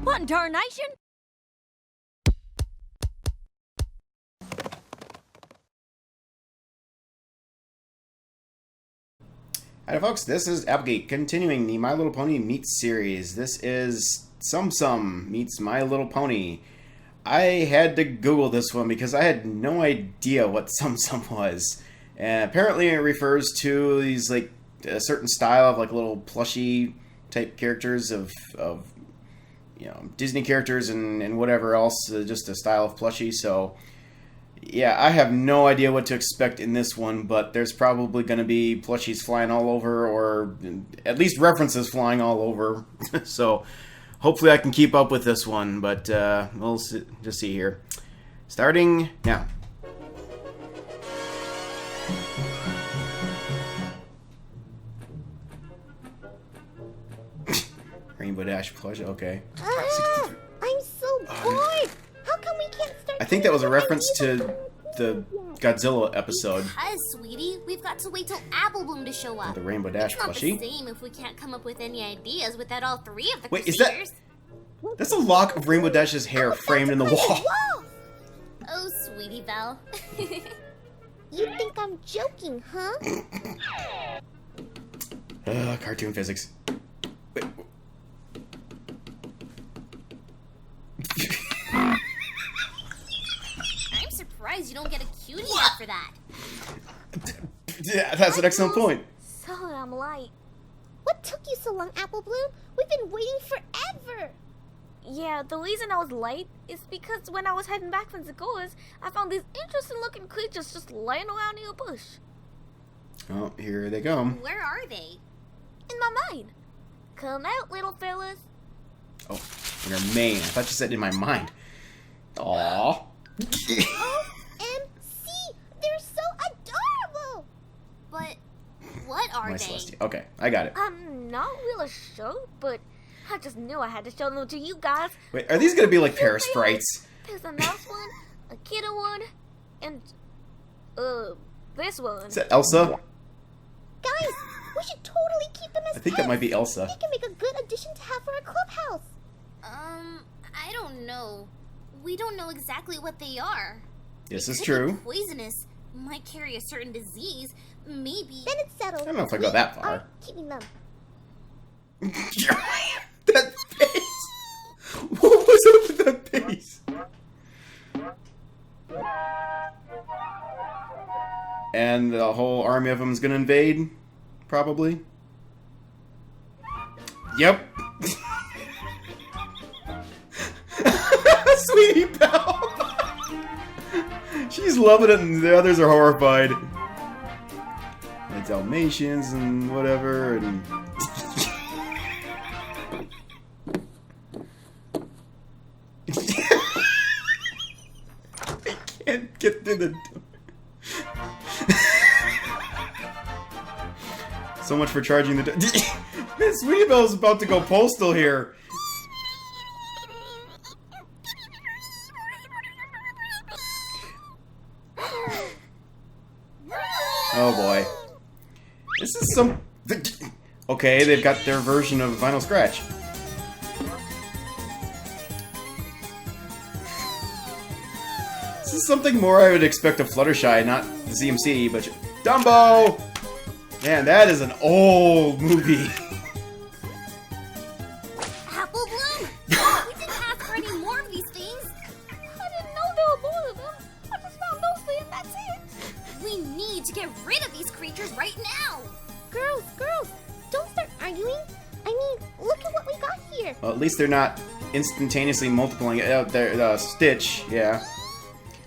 What in tarnation? Hi folks, this is Applegate, continuing the My Little Pony Meets series. This is Tsum Tsum meets My Little Pony. I had to Google this one because I had no idea what Tsum Tsum was. And apparently it refers to these, like, a certain style of, like, little plushie type characters of you know, Disney characters and whatever else, just a style of plushie. So yeah, I have no idea what to expect in this one, but there's probably going to be plushies flying all over, or at least references flying all over. So hopefully I can keep up with this one, but we'll just see here. Starting now. Rainbow Dash plush, okay. I'm so bored! How come we can't start? I think that was a reference to the Godzilla episode. Because, sweetie, we've got to wait till Apple Bloom to show up. The Rainbow Dash it's not plushie. the same if we can't come up with any ideas without all three of the Wait, is crusaders. that's a lock of Rainbow Dash's hair framed in the wall. Oh, sweetie Belle. You think I'm joking, huh? Cartoon physics. Wait. I'm surprised you don't get a cutie hat for that. Yeah, that's an excellent point. Sorry, I'm late. What took you so long, Apple Bloom? We've been waiting forever. Yeah, the reason I was late is because when I was heading back from Zagora's, I found these interesting-looking creatures just laying around in a bush. Oh, here they come. Where are they? In my mind. Come out, little fellas. Oh, in your main. I thought you said in my mind. Aww. OMC! They're so adorable! But what are My they? Celestia. Okay, I got it. I'm not really sure, but I just knew I had to show them to you guys. Wait, are these gonna be like Paris sprites? There's a mouse one, a kitten one, and, this one. Is that Elsa? Guys, we should totally keep them as I think that might be pets. Elsa. They can make a good addition to have for our clubhouse. I don't know. We don't know exactly what they are. This They is could true. be poisonous, might carry a certain disease, maybe. Then it's settled. I don't know if I go that far. Keeping them. That face! What was up with that face? And the whole army of them is gonna invade? Probably. Yep. Sweetie Belle! She's loving it and the others are horrified. The Dalmatians and whatever, and... I can't get through the door. So much for charging the door. Sweetie Belle's about to go postal here. Oh boy. This is some... Okay, they've got their version of Vinyl Scratch. This is something more I would expect of Fluttershy, not the ZMC, but... Dumbo! Man, that is an old movie. Apple Bloom! We didn't ask for any more of these things. I didn't know there were more of them. I just found mostly and that's it. We need to get rid of these creatures right now. Girls, don't start arguing. I mean, look at what we got here. Well, at least they're not instantaneously multiplying it. They're, Stitch, yeah.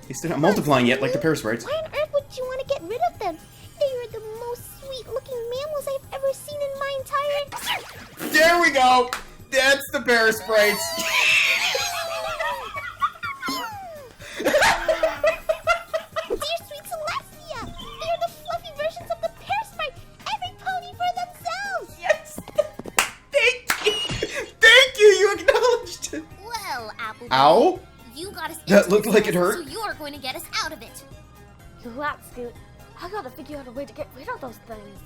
At least they're not multiplying yet, like the Paris sprites. Why on earth would you want to get rid of them? They are the most sweet-looking mammals I've ever seen in my entire... There we go! That's the Paris sprites! Dear sweet Celestia! They are the fluffy versions of the pear sprite. Every pony for themselves! Yes! Thank you! Thank you! You acknowledged it! Well, Apple Bloom, Ow? you got us That into looked this like it mess, hurt. So you're going to get us out of it. You're right, Scoot. I gotta figure out a way to get rid of those things.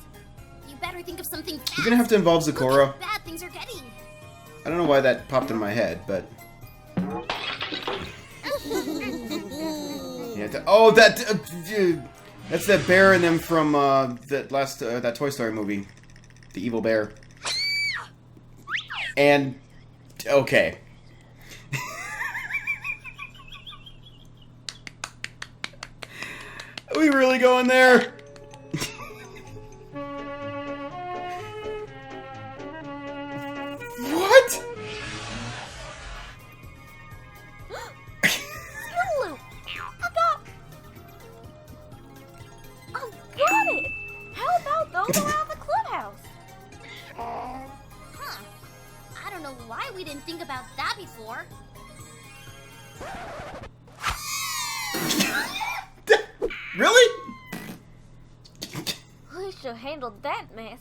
You better think of something fast. You're gonna have to involve Look Zecora. how bad things are getting. I don't know why that popped in my head, but... Yeah, oh, that's that bear in them from that Toy Story movie, the evil bear. And okay, are we really going there? What? Got it! How about those around the clubhouse? Huh. I don't know why we didn't think about that before. Really? We should handle that mess.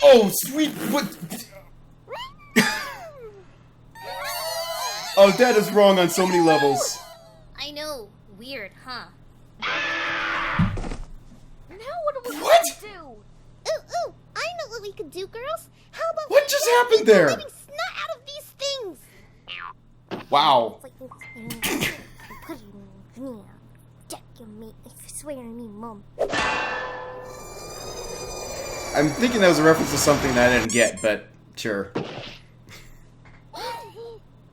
Oh, sweet, what? Oh, that is wrong on so many levels. I know. Weird, huh? Now what are we What? gonna do? Ooh, I know what we could do, girls. How about What we just get happened the there? living snot out of these things? Wow. Put it in me. Jack your mate. I swear on me, Mom. I'm thinking that was a reference to something that I didn't get, but sure.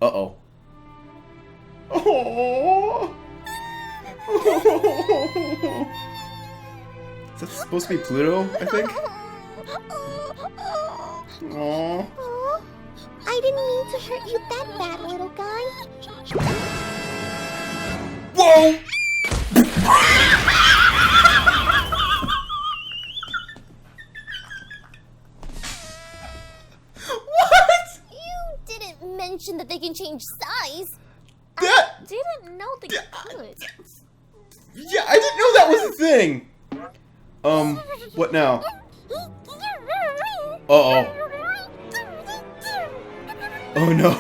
Uh-oh. Oh. Is that supposed to be Pluto, I think? Aww. Oh, I didn't mean to hurt you that bad, little guy. Whoa! What? You didn't mention that they can change size. That... Didn't know they could. Yeah, I didn't know that was a thing! What now? Uh-oh. Oh no.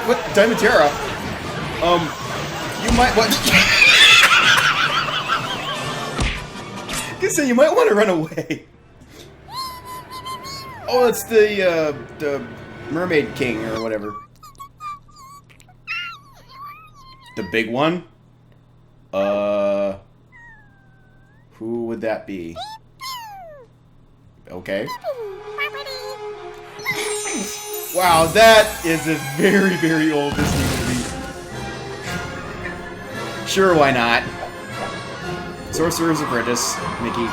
What? Diamantera? You might want... I say you might want to run away. Oh, it's the Mermaid King or whatever. The big one? Who would that be? Okay. Wow, that is a very, very old Disney movie. Sure, why not? Sorcerer's Apprentice, Mickey.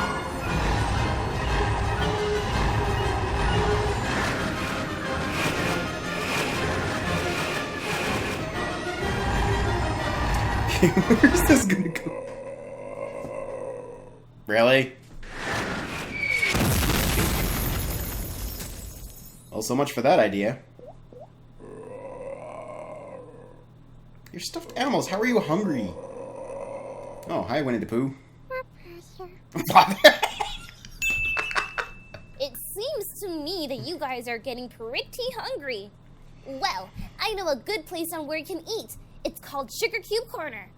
Where's this gonna go? Really? Well, so much for that idea. You're stuffed animals. How are you hungry? Oh, hi, Winnie the Pooh. It seems to me that you guys are getting pretty hungry. Well, I know a good place on where you can eat. It's called Sugar Cube Corner.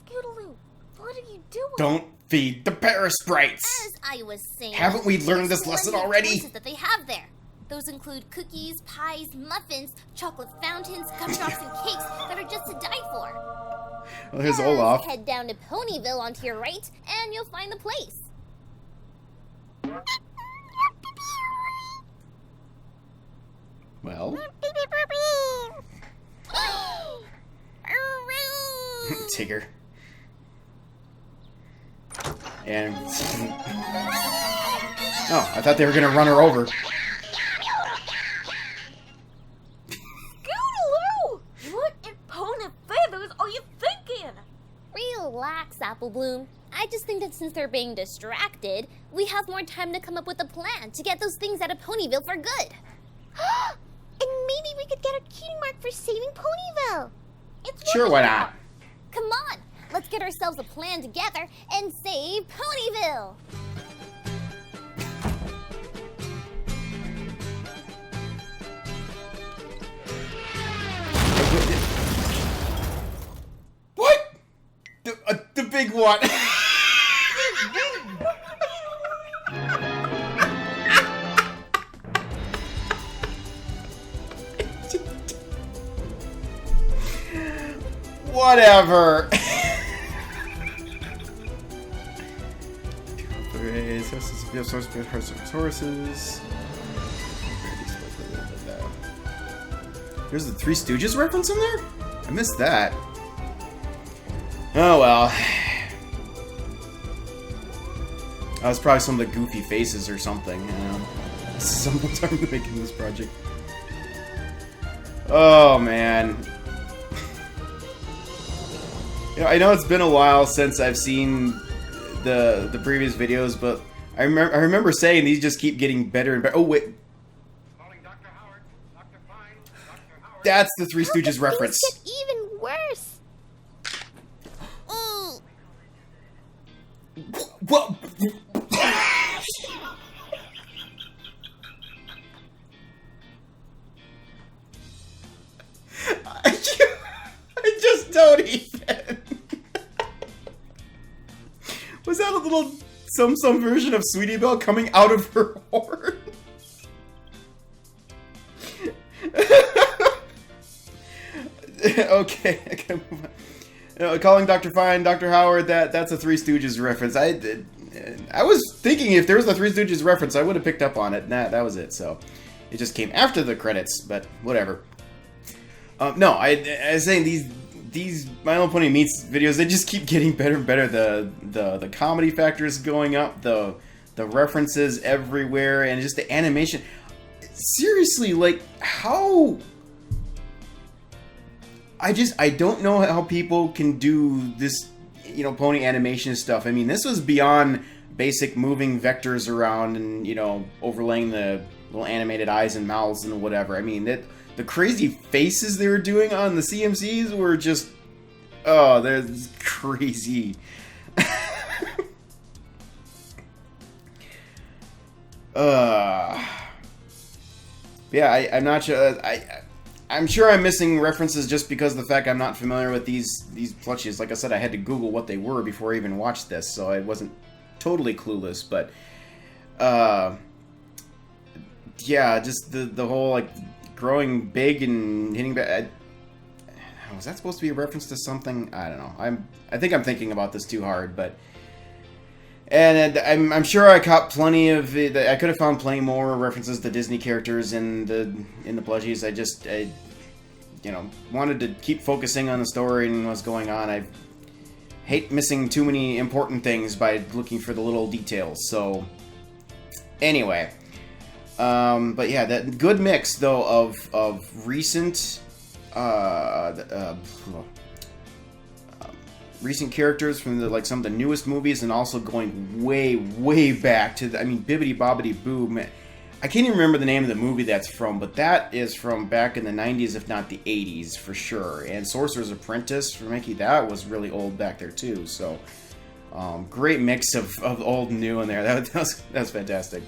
Scootaloo, what are you doing? Don't feed the parasprites. As I was saying, Haven't we learned this there's lesson plenty of already? choices that they have there. Those include cookies, pies, muffins, chocolate fountains, gumdrops, and cakes that are just to die for. Well, here's Just Olaf. head down to Ponyville onto your right, and you'll find the place. Well, Tigger. And... Oh, I thought they were gonna run her over. Scootaloo! What in pony feathers are you thinking? Relax, Apple Bloom. I just think that since they're being distracted, we have more time to come up with a plan to get those things out of Ponyville for good. And maybe we could get a cutie mark for saving Ponyville. It's Sure, why not? Come on, let's get ourselves a plan together and save Ponyville. The big one. Whatever. Horses. There's the Three Stooges reference in there? I missed that. Oh well. That was probably some of the goofy faces or something. This is some time making this project. Oh man. You know, I know it's been a while since I've seen the previous videos, but I remember saying these just keep getting better and better. Oh wait. That's the Three Stooges reference. Things get even worse. What? I just don't even. Was that a little Tsum Tsum version of Sweetie Belle coming out of her horn? Okay, I can move on. Calling Dr. Fine, Dr. Howard, that's a Three Stooges reference. I was thinking if there was a Three Stooges reference, I would have picked up on it. That was it, so. It just came after the credits, but whatever. No, I was saying these My Little Pony Meets videos, they just keep getting better and better. The comedy factor is going up, the references everywhere, and just the animation. Seriously, like, how... I don't know how people can do this, you know, pony animation stuff. I mean, this was beyond basic moving vectors around and, you know, overlaying the little animated eyes and mouths and whatever. I mean, the crazy faces they were doing on the CMCs were just, oh, they're crazy. Yeah, I'm not sure. I'm sure I'm missing references just because of the fact I'm not familiar with these plushies. Like I said, I had to Google what they were before I even watched this, so I wasn't totally clueless. But yeah, just the whole like growing big and hitting back. Was that supposed to be a reference to something? I don't know. I think I'm thinking about this too hard, but. And I'm sure I caught plenty of it. I could have found plenty more references to Disney characters in the plushies. I you know, wanted to keep focusing on the story and what's going on. I hate missing too many important things by looking for the little details. So anyway, but yeah, that good mix though of recent recent characters from the, like, some of the newest movies, and also going way back to the, I mean, Bibbidi Bobbidi Boo. Man, I can't even remember the name of the movie that's from, but that is from back in the 90s, if not the 80s, for sure. And Sorcerer's Apprentice for Mickey, that was really old back there too. So, great mix of old and new in there. That's fantastic.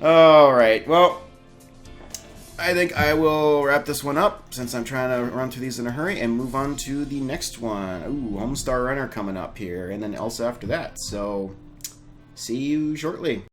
All right, well, I think I will wrap this one up since I'm trying to run through these in a hurry and move on to the next one. Ooh, Homestar Runner coming up here, and then Elsa after that. So, see you shortly.